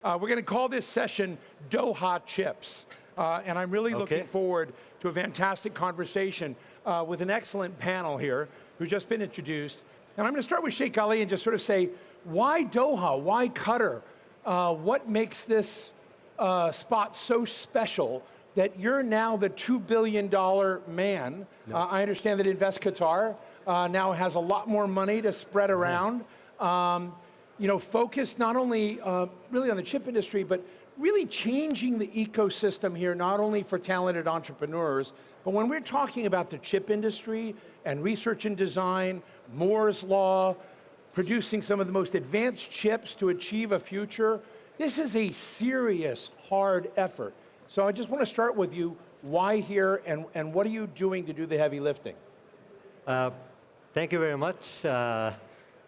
We're going to call this session Doha Chips. And I'm really looking forward to a fantastic conversation with an excellent panel here who's just been introduced. And I'm going to start with Sheikh Ali and just sort of say, why Doha? Why Qatar? What makes this spot so special that you're now the $2 billion man? No. I understand that Invest Qatar now has a lot more money to spread around. You know, focused not only really on the chip industry, but really changing the ecosystem here, not only for talented entrepreneurs, but when we're talking about the chip industry and research and design, Moore's Law, producing some of the most advanced chips to achieve a future, this is a serious, hard effort. So I just want to start with you, why here, and what are you doing to do the heavy lifting? Thank you very much.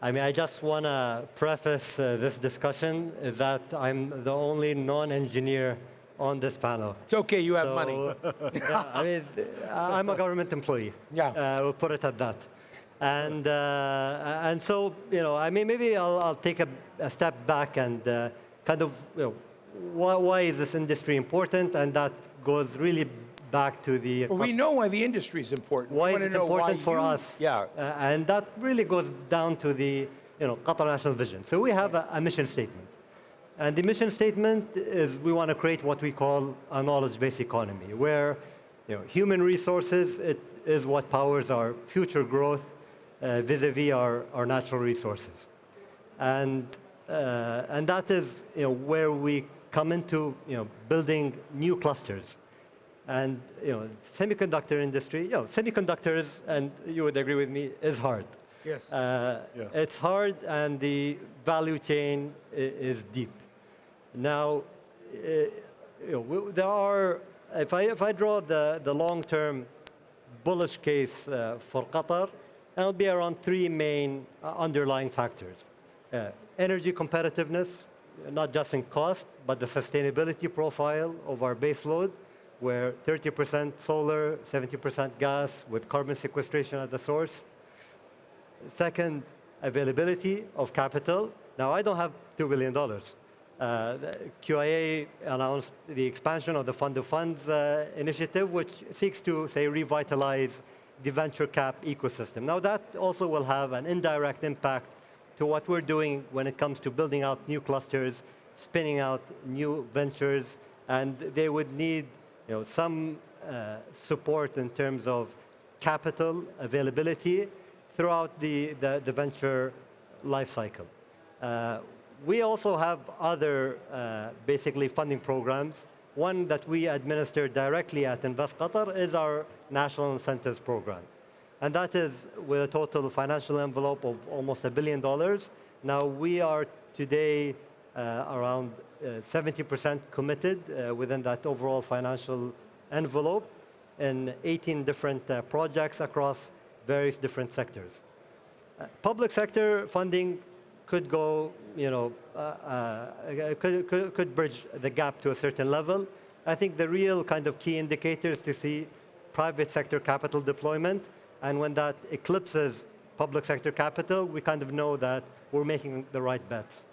I mean, I just want to preface this discussion is that I'm the only non-engineer on this panel. It's okay, you have money. Yeah, I mean, I'm a government employee. Yeah. We'll put it at that. And so, you know, I mean, maybe I'll take a step back and kind of, you know, why is this industry important? And that goes really back to the... Well, we know why the industry is important. Why is it important for us? Yeah. And that really goes down to the Qatar national vision. So we have a mission statement. And the mission statement is we want to create what we call a knowledge-based economy, where human resources is what powers our future growth vis-a-vis our natural resources. And that is where we come into building new clusters. And semiconductor industry, semiconductors, and you would agree with me, is hard. Yes. Yes. It's hard, and the value chain is deep. Now, there are, if I draw the long-term bullish case for Qatar, it'll be around three main underlying factors: energy competitiveness, not just in cost, but the sustainability profile of our base load, where 30% solar, 70% gas with carbon sequestration at the source. Second, availability of capital. Now, I don't have $2 billion. The QIA announced the expansion of the Fund of Funds initiative, which seeks to, say, revitalize the venture cap ecosystem. Now, that also will have an indirect impact to what we're doing when it comes to building out new clusters, spinning out new ventures, and they would need some support in terms of capital availability throughout the venture life cycle. We also have other basically funding programs. One that we administer directly at Invest Qatar is our National Incentives Program. And that is with a total financial envelope of almost $1 billion. Now, we are today around 70% committed within that overall financial envelope in 18 different projects across various different sectors. Public sector funding could go, could bridge the gap to a certain level. I think the real kind of key indicators to see private sector capital deployment, and when that eclipses public sector capital, we kind of know that we're making the right bets.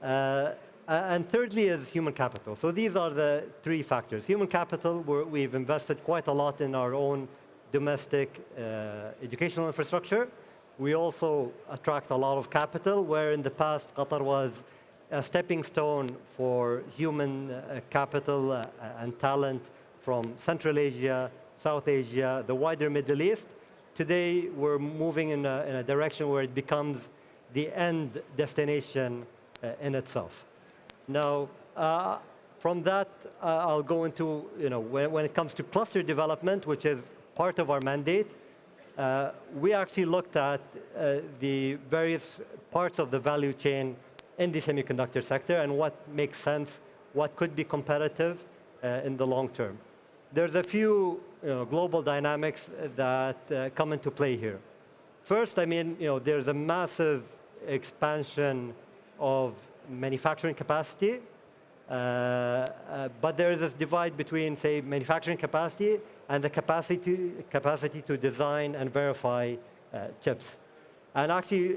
And thirdly is human capital. So these are the three factors. Human capital, we've invested quite a lot in our own domestic educational infrastructure. We also attract a lot of capital, where in the past Qatar was a stepping stone for human capital and talent from Central Asia, South Asia, the wider Middle East. Today, we're moving in a direction where it becomes the end destination in itself. Now, from that, I'll go into, when it comes to cluster development, which is part of our mandate, we actually looked at the various parts of the value chain in the semiconductor sector and what makes sense, what could be competitive in the long term. There's a few global dynamics that come into play here. First, I mean, there's a massive expansion of manufacturing capacity, but there is this divide between, say, manufacturing capacity and the capacity to design and verify chips. And actually,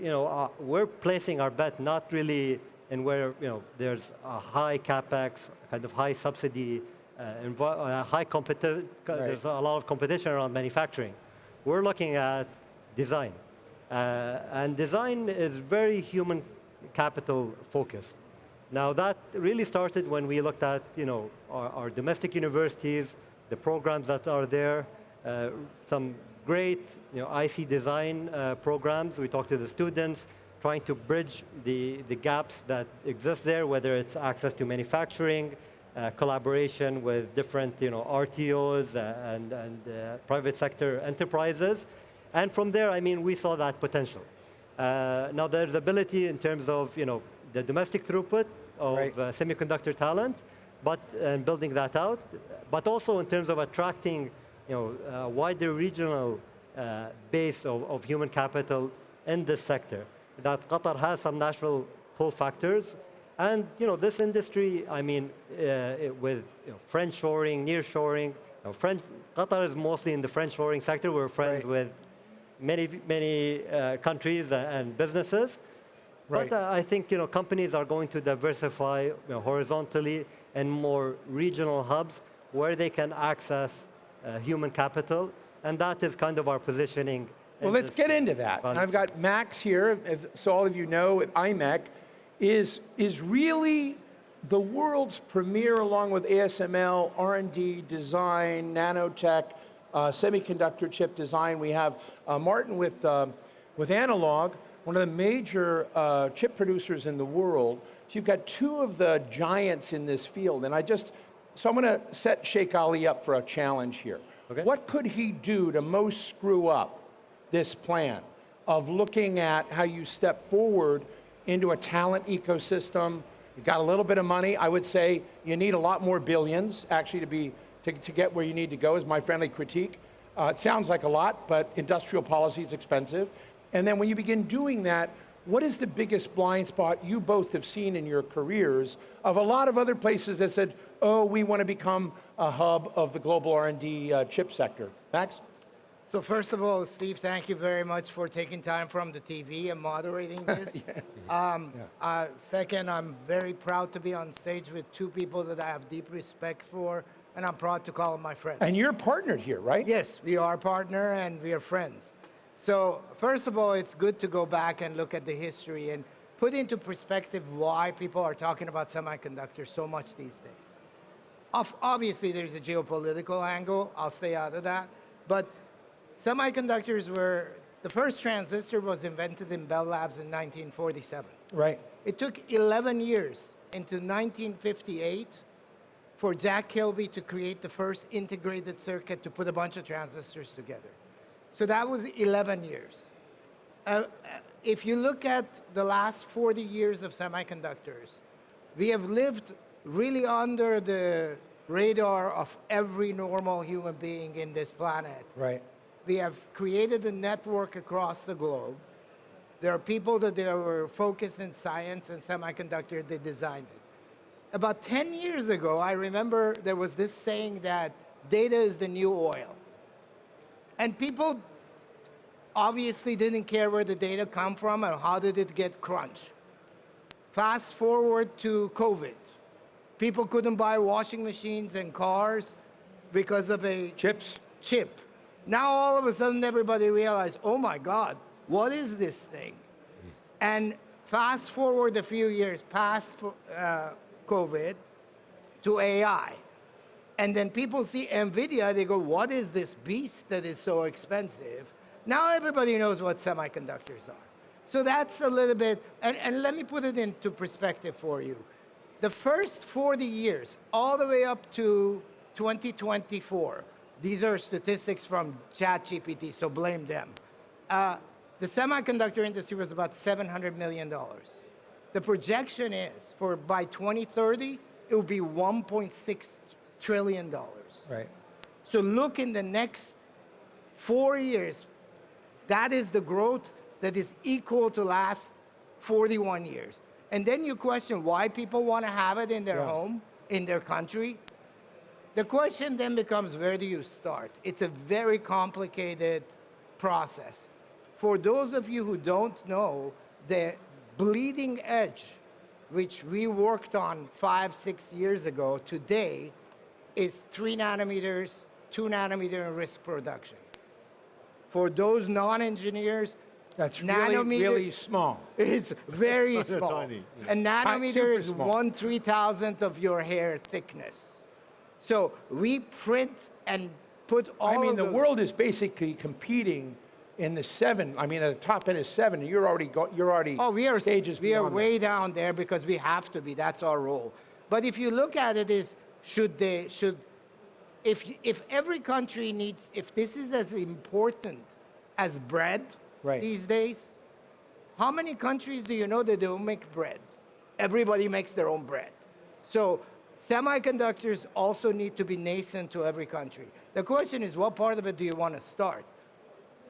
we're placing our bet not really and where there's a high capex, kind of high subsidy, high competition. There's a lot of competition around manufacturing. We're looking at design, and design is very human capital focused. Now that really started when we looked at our domestic universities, the programs that are there, some great IC design programs. We talked to the students, trying to bridge the gaps that exist there, whether it's access to manufacturing, collaboration with different RTOs and private sector enterprises. And from there, I mean, we saw that potential. Now there's ability in terms of the domestic throughput of semiconductor talent, but building that out, but also in terms of attracting a wider regional base of human capital in this sector. That Qatar has some natural pull factors, and this industry, I mean, with French shoring, near shoring, Qatar is mostly in the French shoring sector. We're friends with many countries and businesses. But I think companies are going to diversify horizontally in more regional hubs where they can access human capital, and that is kind of our positioning. Well, let's get into that. And I've got Max here, so all of you know, at IMEC, is really the world's premier, along with ASML, R&D, design, nanotech, semiconductor chip design. We have Martin with Analog, one of the major chip producers in the world. So you've got two of the giants in this field. And so I'm going to set Sheikh Ali up for a challenge here. Okay. What could he do to most screw up this plan of looking at how you step forward into a talent ecosystem? You've got a little bit of money. I would say you need a lot more billions, actually, to get where you need to go, is my friendly critique. It sounds like a lot, but industrial policy is expensive. And then when you begin doing that, what is the biggest blind spot you both have seen in your careers of a lot of other places that said, oh, we want to become a hub of the global R&D chip sector? Max? So first of all, Steve, thank you very much for taking time from the TV and moderating this. Second, I'm very proud to be on stage with two people that I have deep respect for, and I'm proud to call them my friends. And you're partnered here, right? Yes, we are partner and we are friends. So first of all, it's good to go back and look at the history and put into perspective why people are talking about semiconductors so much these days. Obviously, there's a geopolitical angle. I'll stay out of that. But semiconductors the first transistor was invented in Bell Labs in 1947. Right. It took 11 years into 1958 for Jack Kilby to create the first integrated circuit to put a bunch of transistors together. So that was 11 years. If you look at the last 40 years of semiconductors, we have lived really under the radar of every normal human being in this planet. Right. We have created a network across the globe. There are people that were focused in science and semiconductor, they designed it. About 10 years ago, I remember there was this saying that data is the new oil. And people obviously didn't care where the data come from and how did it get crunched. Fast forward to COVID. People couldn't buy washing machines and cars because of a chip. Now all of a sudden everybody realized, oh my God, what is this thing? And fast forward a few years past COVID to AI. And then people see NVIDIA, they go, what is this beast that is so expensive? Now everybody knows what semiconductors are. So that's a little bit, and let me put it into perspective for you. The first 40 years, all the way up to 2024, these are statistics from ChatGPT, so blame them. The semiconductor industry was about $700 million. The projection is for by 2030, it will be $1.6 trillion. Right. So look in the next 4 years, that is the growth that is equal to last 41 years. And then you question why people want to have it in their home, in their country. The question then becomes, where do you start? It's a very complicated process. For those of you who don't know, the bleeding edge which we worked on 5, 6 years ago, today is 3 nanometers, 2 nanometer in risk production. For those non-engineers, That's really small. It's very It's small. tiny. A nanometer Super is small. 1/3000th of your hair thickness. So we print and put all I mean, of the world is basically competing in the 7. I mean, at the top end is 7. You're already Oh, we are stages we are beyond way down there because we have to be. That's our role. But if you look at it, if every country needs, if this is as important as bread Right. these days, how many countries do you know that don't make bread? Everybody makes their own bread. So semiconductors also need to be nascent to every country. The question is, what part of it do you want to start?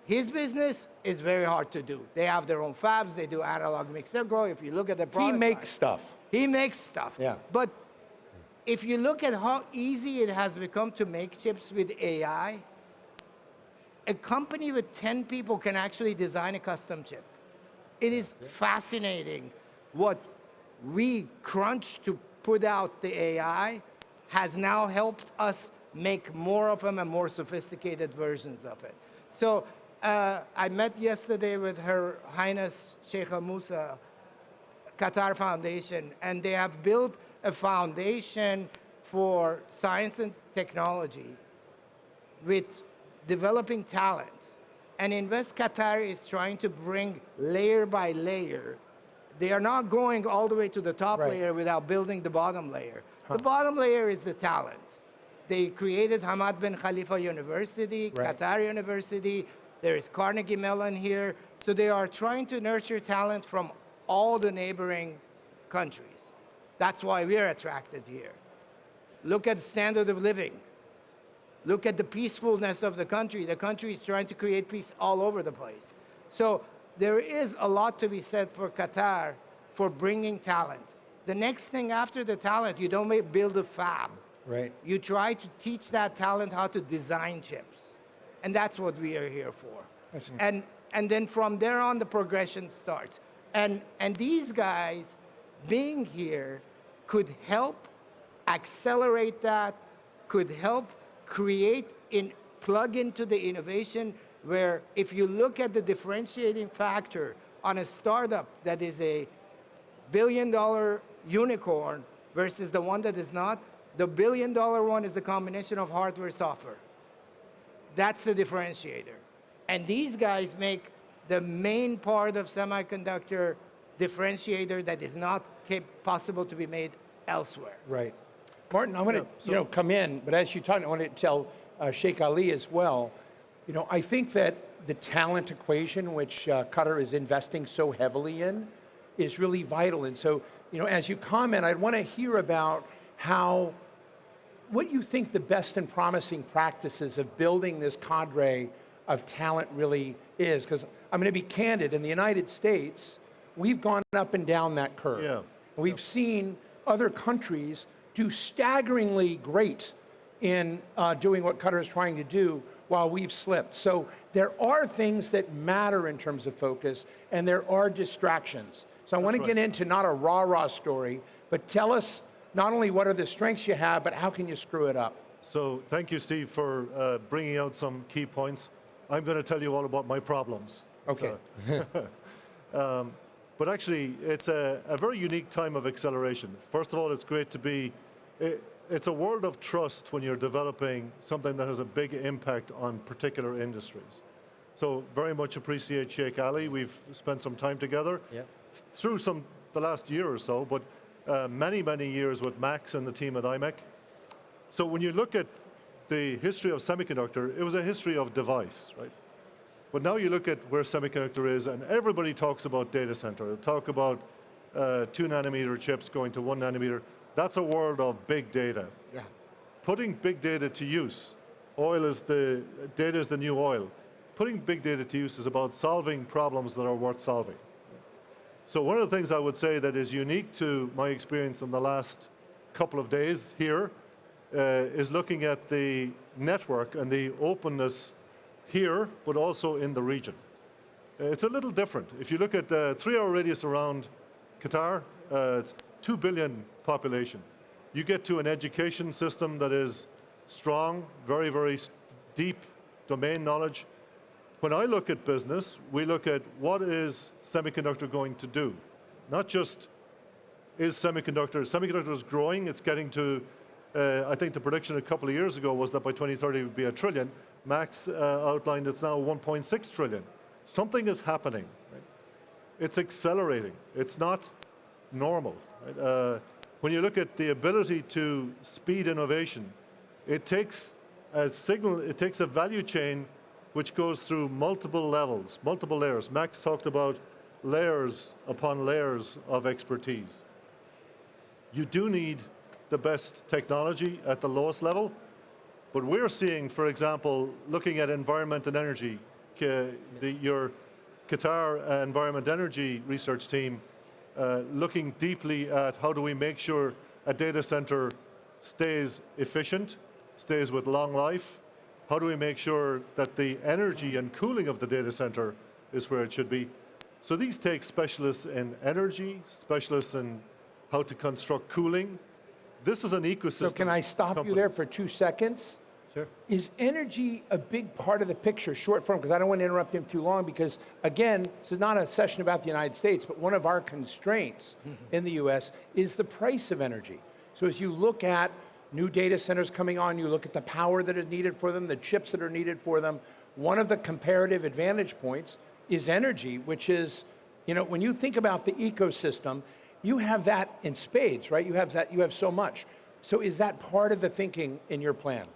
His business is very hard to do. They have their own fabs. They do analog mixed signal. If you look at the He product makes line, stuff. he makes stuff. Yeah. But if you look at how easy it has become to make chips with AI, a company with 10 people can actually design a custom chip. It is fascinating what we crunch to put out the AI has now helped us make more of them and more sophisticated versions of it. So I met yesterday with Her Highness Sheikh Musa, Qatar Foundation, and they have built a foundation for science and technology with developing talent. And Invest Qatar is trying to bring layer by layer. They are not going all the way to the top Right. layer without building the bottom layer. The bottom layer is the talent. They created Hamad bin Khalifa University, Right. Qatar University. There is Carnegie Mellon here. So they are trying to nurture talent from all the neighboring countries. That's why we're attracted here. Look at the standard of living. Look at the peacefulness of the country. The country is trying to create peace all over the place. So there is a lot to be said for Qatar for bringing talent. The next thing after the talent, you don't build a fab. Right. You try to teach that talent how to design chips. And that's what we are here for. I see. And then from there on, the progression starts. And these guys being here could help accelerate that, could help create, plug into the innovation where if you look at the differentiating factor on a startup that is a billion-dollar unicorn versus the one that is not, the billion-dollar one is a combination of hardware, software. That's the differentiator. And these guys make the main part of semiconductor differentiator that is not possible to be made elsewhere. Right. Martin, I'm going to come in, but as you talk, I want to tell Sheikh Ali as well. I think that the talent equation, which Qatar is investing so heavily in, is really vital. And so, as you comment, I'd want to hear about what you think the best and promising practices of building this cadre of talent really is. Because I'm going to be candid, in the United States, we've gone up and down that curve. Yeah. We've seen other countries do staggeringly great in doing what Qatar is trying to do while we've slipped. So there are things that matter in terms of focus, and there are distractions. So I want to get into not a rah-rah story, but tell us not only what are the strengths you have, but how can you screw it up? So thank you, Steve, for bringing out some key points. I'm going to tell you all about my problems. Okay. So, but actually, it's a very unique time of acceleration. First of all, it's great to be, it's a world of trust when you're developing something that has a big impact on particular industries. So very much appreciate Sheikh Ali. We've spent some time together through the last year or so, but many, many years with Max and the team at IMEC. So when you look at the history of semiconductor, it was a history of device, right? But now you look at where semiconductor is, and everybody talks about data center. They talk about 2 nanometer chips going to 1 nanometer. That's a world of big data. Yeah. Putting big data to use, data is the new oil. Putting big data to use is about solving problems that are worth solving. So one of the things I would say that is unique to my experience in the last couple of days here is looking at the network and the openness here, but also in the region. It's a little different. If you look at the 3-hour radius around Qatar, it's 2 billion population. You get to an education system that is strong, very, very deep domain knowledge. When I look at business, we look at what is semiconductor going to do? Not just is semiconductor is growing, it's getting to, I think the prediction a couple of years ago was that by 2030 it would be $1 trillion. Max outlined it's now 1.6 trillion. Something is happening. Right? It's accelerating. It's not normal. Right? When you look at the ability to speed innovation, it takes a signal, it takes a value chain which goes through multiple levels, multiple layers. Max talked about layers upon layers of expertise. You do need the best technology at the lowest level, but we're seeing, for example, looking at environment and energy, your Qatar Environment Energy research team looking deeply at how do we make sure a data center stays efficient, stays with long life. How do we make sure that the energy and cooling of the data center is where it should be? So these take specialists in energy, specialists in how to construct cooling. This is an ecosystem. So can I stop you there for 2 seconds? Sure. Is energy a big part of the picture, short form? Because I don't want to interrupt him too long, because again, this is not a session about the United States, but one of our constraints in the US is the price of energy. So as you look at new data centers coming on, you look at the power that is needed for them, the chips that are needed for them, one of the comparative advantage points is energy, which is, you know, when you think about the ecosystem, you have that in spades, right? You have so much. So is that part of the thinking in your plan?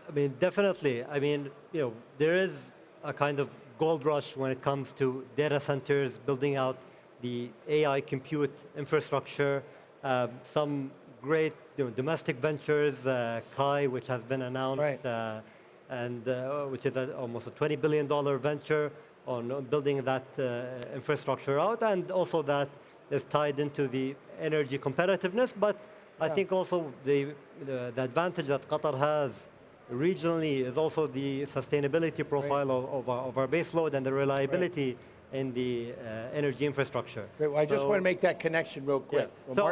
I mean, definitely. I mean, you know, there is a kind of gold rush when it comes to data centers, building out the AI compute infrastructure, some great domestic ventures, Kai, which has been announced, right. and which is almost a $20 billion venture on building that infrastructure out, and also that is tied into the energy competitiveness. But I think also the advantage that Qatar has regionally is also the sustainability profile of our base load and the reliability in the energy infrastructure. Great. Well, I just want to make that connection real quick. Yeah. Well, So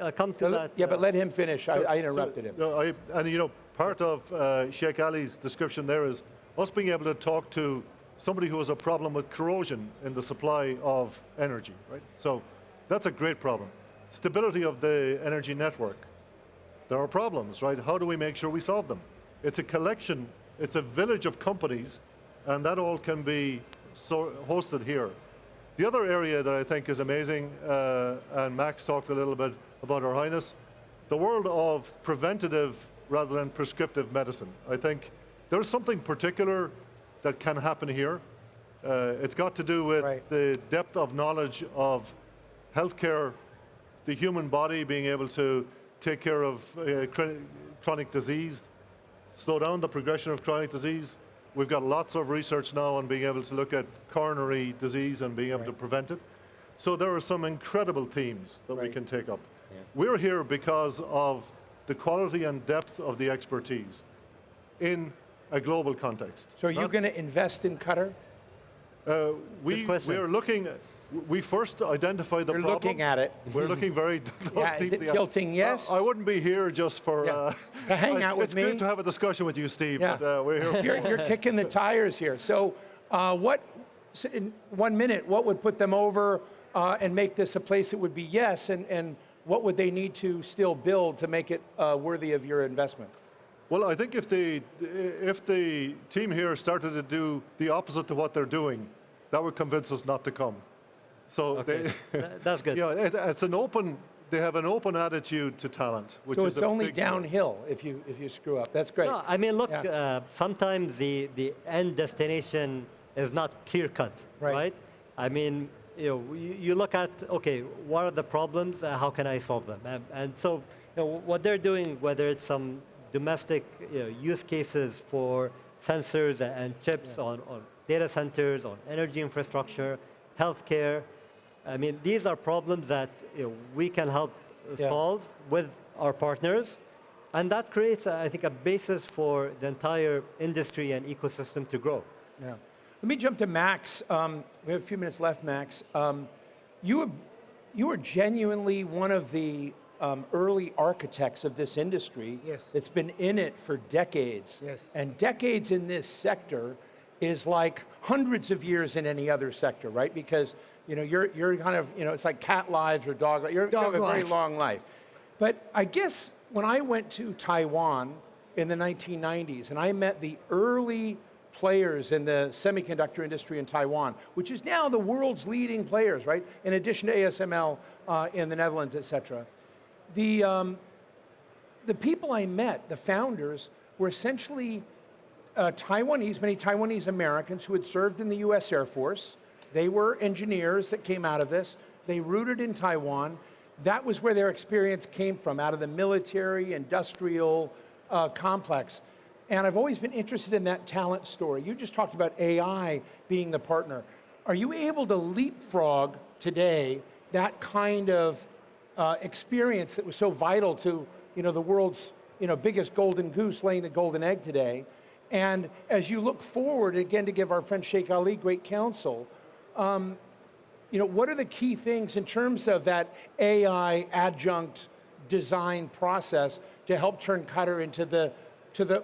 I'll come to that. Yeah, but let him finish. I interrupted him. No, and you know, part of Sheikh Ali's description there is us being able to talk to somebody who has a problem with corrosion in the supply of energy, right? So that's a great problem. Stability of the energy network. There are problems, right? How do we make sure we solve them? It's a collection, it's a village of companies, and that all can be hosted here. The other area that I think is amazing, and Max talked a little bit about Her Highness, the world of preventative rather than prescriptive medicine. I think there's something particular that can happen here. It's got to do with the depth of knowledge of healthcare, the human body being able to take care of chronic disease, slow down the progression of chronic disease. We've got lots of research now on being able to look at coronary disease and being able to prevent it. So there are some incredible themes that we can take up. Yeah. We're here because of the quality and depth of the expertise in a global context. So are you going to invest in Qatar? We are looking. We first identified the problem. You're looking at it. We're looking very is it tilting yes? I wouldn't be here just for to hang out with me. It's great to have a discussion with you, Steve. Yeah. But we're here. You're kicking the tires here. So, in 1 minute, what would put them over and make this a place that would be yes, and what would they need to still build to make it worthy of your investment? Well, I think if the team here started to do the opposite to what they're doing, that would convince us not to come. So that's good. You know, it's an open. They have an open attitude to talent, which so is it's only downhill if you screw up. That's great. No, I mean, look, sometimes the end destination is not clear cut, right? I mean, you look at what are the problems? How can I solve them? And so what they're doing, whether it's some domestic use cases for sensors and chips on data centers, on energy infrastructure, healthcare. I mean, these are problems that we can help solve with our partners, and that creates, I think, a basis for the entire industry and ecosystem to grow. Yeah. Let me jump to Max. We have a few minutes left, Max. You You are genuinely one of the early architects of this industry. Yes. It's been in it for decades. Yes. And decades in this sector is like hundreds of years in any other sector, right? Because you're kind of, it's like cat lives or dog lives. You have a very long life. But I guess when I went to Taiwan in the 1990s and I met the early players in the semiconductor industry in Taiwan, which is now the world's leading players, right? In addition to ASML in the Netherlands, et cetera. The people I met, the founders, were essentially Taiwanese, many Taiwanese Americans who had served in the US Air Force. They were engineers that came out of this. They rooted in Taiwan. That was where their experience came from, out of the military, industrial complex. And I've always been interested in that talent story. You just talked about AI being the partner. Are you able to leapfrog today that kind of experience that was so vital to the world's biggest golden goose laying the golden egg today? And as you look forward, again, to give our friend Sheikh Ali great counsel, what are the key things in terms of that AI adjunct design process to help turn Qatar into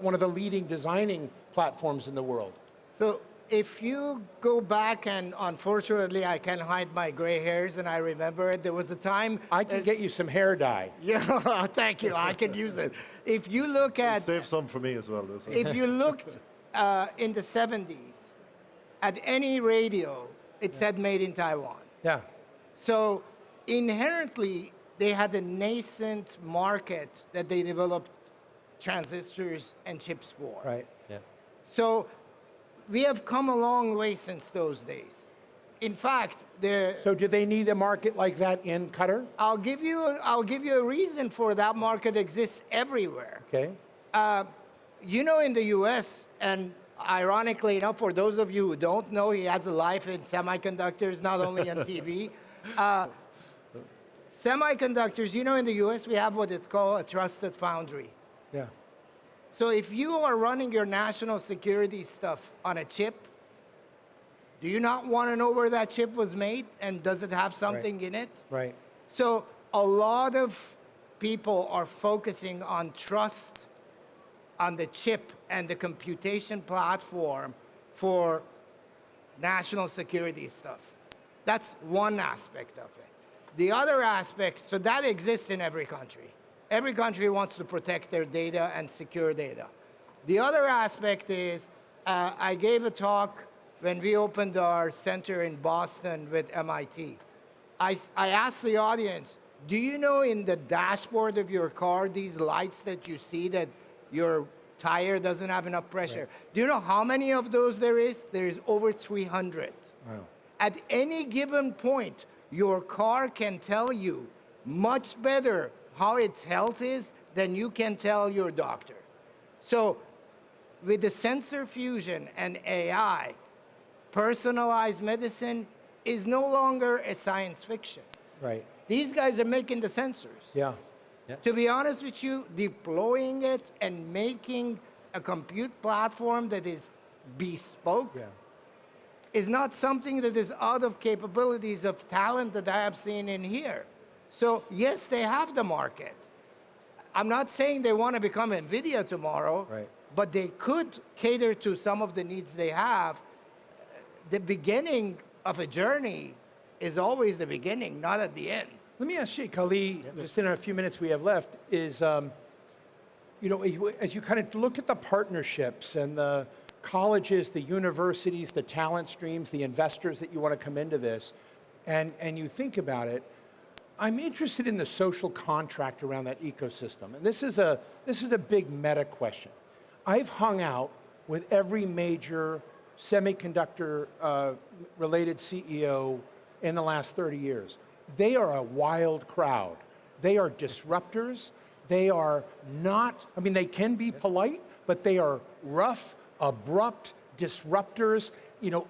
one of the leading designing platforms in the world? So if you go back, and unfortunately I can't hide my gray hairs, and I remember it, there was a time... I can get you some hair dye. Yeah, thank you, I can use it. If you look at... Save some for me as well. If you looked in the 70s, at any radio, it said made in Taiwan. Yeah. So inherently, they had a nascent market that they developed transistors and chips for. Right. Yeah. So we have come a long way since those days. In fact, So do they need a market like that in Qatar? I'll give you a reason for that market exists everywhere. Okay. In the US, and ironically enough, for those of you who don't know, he has a life in semiconductors, not only on TV. Semiconductors, in the US, we have what it's called a trusted foundry. Yeah. So if you are running your national security stuff on a chip, do you not want to know where that chip was made and does it have something in it? Right. So a lot of people are focusing on trust on the chip and the computation platform for national security stuff. That's one aspect of it. The other aspect, so that exists in every country. Every country wants to protect their data and secure data. The other aspect is, I gave a talk when we opened our center in Boston with MIT. I asked the audience, do you know in the dashboard of your car, these lights that you see that your tire doesn't have enough pressure? Right. Do you know how many of those there is? There is over 300. Wow. At any given point, your car can tell you much better how its health is than you can tell your doctor. So with the sensor fusion and AI, personalized medicine is no longer a science fiction. Right. These guys are making the sensors. Yeah. Yeah. To be honest with you, deploying it and making a compute platform that is bespoke is not something that is out of capabilities of talent that I have seen in here. So yes, they have the market. I'm not saying they want to become NVIDIA tomorrow, right, but they could cater to some of the needs they have. The beginning of a journey is always the beginning, not at the end. Let me ask Sheikh Ali, just in a few minutes we have left, is, as you kind of look at the partnerships and the colleges, the universities, the talent streams, the investors that you want to come into this, and you think about it, I'm interested in the social contract around that ecosystem. And this is a big meta question. I've hung out with every major semiconductor related CEO in the last 30 years. They are a wild crowd. They are disruptors. They are not, they can be polite, but they are rough, abrupt disruptors,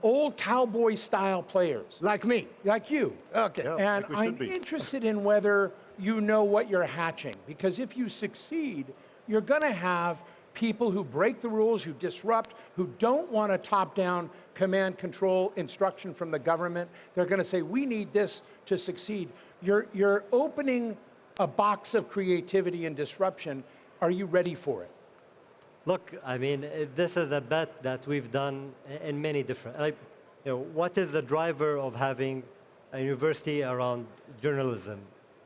old cowboy style players. Like me. Like you. Okay. Yeah, And like I'm interested in whether you know what you're hatching, because if you succeed, you're going to have people who break the rules, who disrupt, who don't want a top-down command control instruction from the government. They're going to say, we need this to succeed. You're opening a box of creativity and disruption. Are you ready for it? Look, I mean, this is a bet that we've done in many different, what is the driver of having a university around journalism,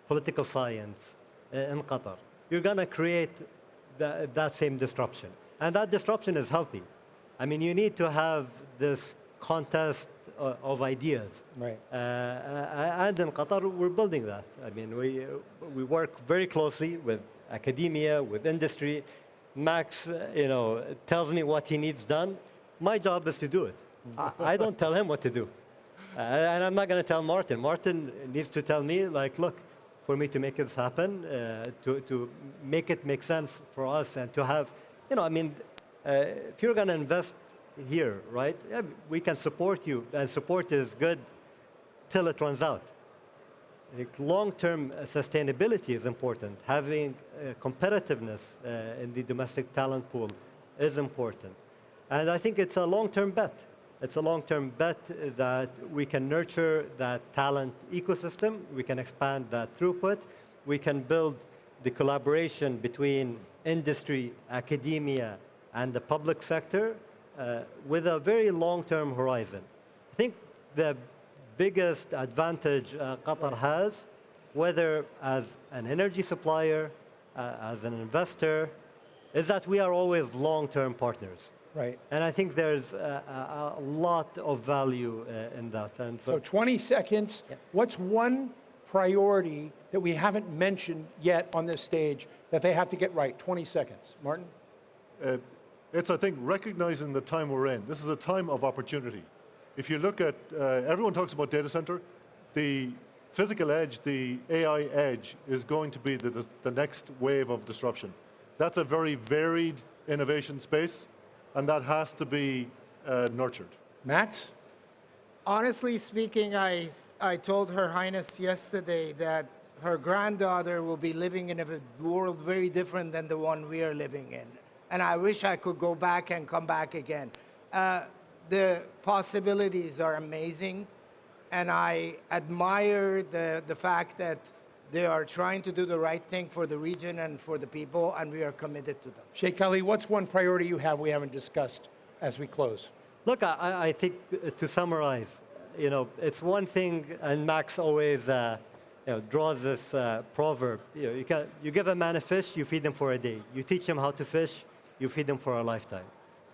political science in Qatar? You're going to create that same disruption. And that disruption is healthy. I mean, you need to have this contest of ideas. Right. And in Qatar, we're building that. I mean, we work very closely with academia, with industry. Max, tells me what he needs done. My job is to do it. I don't tell him what to do. And I'm not going to tell Martin. Martin needs to tell me, like, look, for me to make this happen, to make it make sense for us and to have, if you're going to invest here, right, we can support you. And support is good till it runs out. Long-term sustainability is important. Having competitiveness in the domestic talent pool is important. And I think it's a long-term bet. It's a long-term bet that we can nurture that talent ecosystem, we can expand that throughput, we can build the collaboration between industry, academia, and the public sector with a very long-term horizon. I think the biggest advantage Qatar has, whether as an energy supplier, as an investor, is that we are always long-term partners. Right. And I think there's a lot of value in that. And so 20 seconds. Yep. What's one priority that we haven't mentioned yet on this stage that they have to get right? 20 seconds. Martin? It's, I think, recognizing the time we're in. This is a time of opportunity. If you look at, everyone talks about data center. The physical edge, the AI edge, is going to be the next wave of disruption. That's a very varied innovation space, and that has to be nurtured. Max? Honestly speaking, I told Her Highness yesterday that her granddaughter will be living in a world very different than the one we are living in. And I wish I could go back and come back again. The possibilities are amazing, and I admire the fact that they are trying to do the right thing for the region and for the people, and we are committed to them. Sheikh Ali, what's one priority you have we haven't discussed as we close? Look, I think to summarize, it's one thing, and Max always draws this proverb. You give a man a fish, you feed him for a day. You teach him how to fish, you feed him for a lifetime.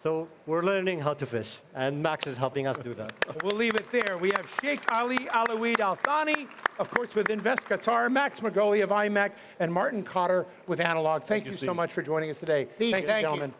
So we're learning how to fish, and Max is helping us do that. We'll leave it there. We have Sheikh Ali Alaweed Al Thani, of course, with Invest Qatar, Max Magoli of IMEC, and Martin Cotter with Analog. Thank you so much for joining us today. Steve, thank you, gentlemen.